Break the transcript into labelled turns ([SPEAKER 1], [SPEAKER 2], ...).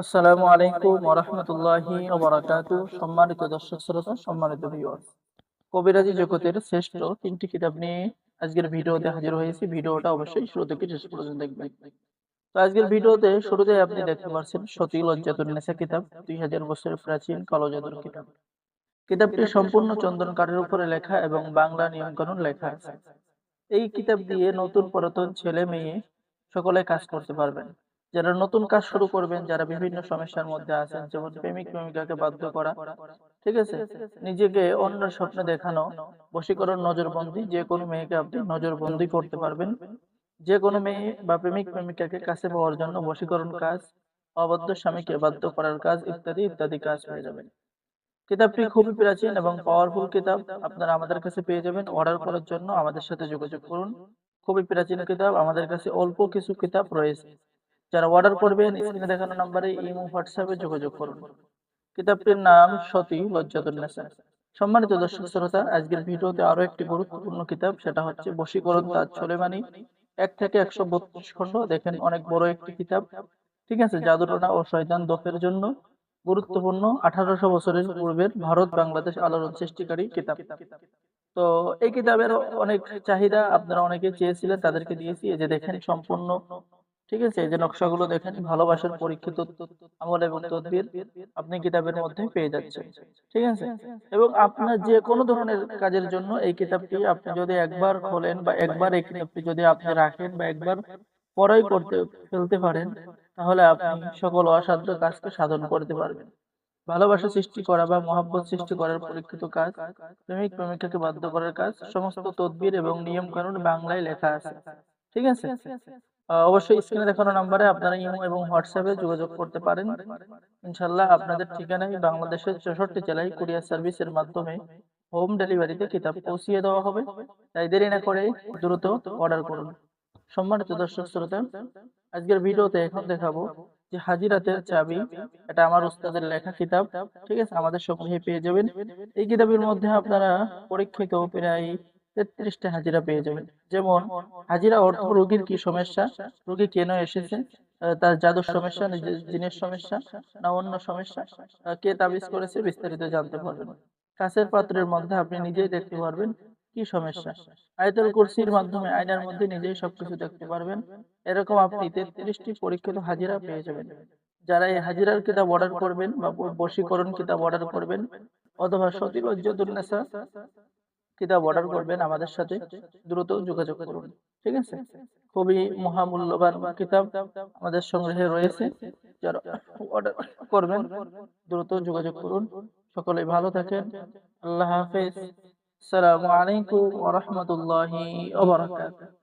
[SPEAKER 1] আসসালামু আলাইকুম ওয়া রাহমাতুল্লাহি ওয়া বারাকাতুহু। সম্মানিত দর্শক শ্রোতা, সম্মানিত ভিউয়ার্স। কবিরাজি জগতের শ্রেষ্ঠ ৩টি কিতাব নিয়ে আজকের ভিডিওতে হাজির হয়েছি। ভিডিওটা অবশ্যই শুরু থেকে শেষ পর্যন্ত দেখবেন। তো আজকের ভিডিওতে শুরুতেই আপনি দেখতে পাচ্ছেন সতী লজ্জাতুন্নেসা কিতাব, ২০০০ বছরের প্রাচীন কালো জাদুর কিতাব। কিতাবটি সম্পূর্ণ চন্দন কাঠের উপরে লেখা এবং বাংলা নিয়মকানুন লেখা আছে। এই কিতাব দিয়ে নতুন পুরাতন ছেলে মেয়ে সকলে কাজ করতে পারবেন। যারা নতুন কাজ শুরু করবেন, যারা বিভিন্ন সমস্যার মধ্যে আছেন, যেমন প্রেমিক প্রেমিকাকে বাধ্য করা, ঠিক আছে, নিজেকে অন্যের স্বপ্নে দেখানো, বশীকরণ, নজরবন্দি, যে কোনো মেয়েকে আপনি নজরবন্দি করতে পারবেন। যে কোনো মেয়ে বা প্রেমিক প্রেমিকাকে কাছে পাওয়ার জন্য বশীকরণ কাজ, অবাধ্য স্বামীকে বাধ্য করার কাজ, ইত্যাদি ইত্যাদি কাজ হয়ে যাবে। কিতাবটি খুবই প্রাচীন এবং পাওয়ারফুল কিতাব। আপনারা আমাদের কাছে পেয়ে যাবেন। অর্ডার করার জন্য আমাদের সাথে যোগাযোগ করুন। খুবই প্রাচীন কিতাব, আমাদের কাছে অল্প কিছু কিতাব রয়েছে। যারা অর্ডার করবেন স্ক্রিনে দেখানো নম্বরে ইমো, হোয়াটসঅ্যাপে যোগাযোগ করুন। কিতাবটির নাম সতী লজ্জাতুন্নেসা। সম্মানিত দর্শক শ্রোতা, আজকের ভিডিওতে আরো একটি গুরুত্বপূর্ণ কিতাব, সেটা হচ্ছে বশীকরণ তাজ সুলেমানি, ১ থেকে ১৩২ খণ্ড। দেখেন, অনেক বড় একটি কিতাব। ঠিক আছে, জাদুটোনা ও শয়তান দফের জন্য গুরুত্বপূর্ণ ১৮০০ বছরের পূর্বের ভারত বাংলাদেশ আলোড়ন সৃষ্টিকারী কিতাব। তো এই কিতাবের অনেক চাহিদা, আপনারা অনেকে চেয়েছিলেন, তাদেরকে দিয়েছি। এই যে দেখেন সম্পূর্ণ, ঠিক আছে, এই যে নকশাগুলো দেখেন, ভালোবাসার পরীক্ষিত আমল এবং তদবির আপনি কিতাবের মধ্যে পেয়ে যাচ্ছেন। ঠিক আছে, এবং আপনার যে কোনো ধরনের কাজের জন্য এই কিতাবটি আপনি যদি একবার খোলেন বা একবার এই কিতাবটি যদি আপনি রাখেন বা একবার পড়াই করতে ফেলতে পারেন, তাহলে আপনি সকল অসাধ্য কাজকে সাধন করতে পারবেন। ভালোবাসা সৃষ্টি করা বা মহব্বত সৃষ্টি করার পরীক্ষিত কাজ, প্রেমিক প্রেমিকাকে বাধ্য করার কাজ, সমস্ত তদবির এবং নিয়ম কানুন বাংলায় লেখা আছে। ঠিক আছে, অবশ্যই স্ক্রিনে দেখানো নাম্বারে আপনারা ইমো এবং হোয়াটসঅ্যাপে যোগাযোগ করতে পারেন। ইনশাল্লাহ আপনাদের ঠিকানায় বাংলাদেশের ৬৪ জেলায় কুরিয়ার সার্ভিসের মাধ্যমে হোম ডেলিভারিতে কিতাব পৌঁছিয়ে দেওয়া হবে। তাই দেরি না করে দ্রুত অর্ডার করুন। সম্মানিত দর্শক শ্রোতা, আজকের ভিডিওতে এখন দেখাবো যে হাজিরাতের চাবি। এটা আমার উস্তাদের লেখা কিতাব। ঠিক আছে, আমাদের সংগ্রহে পেয়ে যাবেন। এই কিতাবের মধ্যে আপনারা পরীক্ষিত প্রায় ৩৩টা হাজিরা পেয়ে যাবেন। যেমন, হাজিরা অর্থ রোগীর কি সমস্যা, রোগী কেন এসেছে, তার জাদুর সমস্যা, নিজের জিনের সমস্যা না অন্য সমস্যা, কে তাবিজ করেছে, বিস্তারিত জানতে পারবেন। কাঁচের পাত্রের মধ্যে আপনি নিজেই দেখতে পারবেন কি সমস্যা। আয়াতুল কুরসির মাধ্যমে আয়নার মধ্যে নিজেই সবকিছু দেখতে পারবেন। এরকম আপনি ৩৩টি পরীক্ষিত হাজিরা পেয়ে যাবেন। যারা এই হাজিরার কিতাব অর্ডার করবেন বা বশীকরণ কিতাব অর্ডার করবেন অথবা সতী লজ্জাতুন্নেসা কিতাব অর্ডার করবেন, আমাদের সাথে দ্রুত যোগাযোগ করুন। ঠিক আছে, খুবই মহামূল্যবান কিতাব আমাদের সংগ্রহে রয়েছে। যারা অর্ডার করবেন দ্রুত যোগাযোগ করুন। সকলে ভালো থাকেন। আল্লাহ হাফেজ। আসসালামু আলাইকুম ওয়া রাহমাতুল্লাহি ওয়া বারাকাতুহু।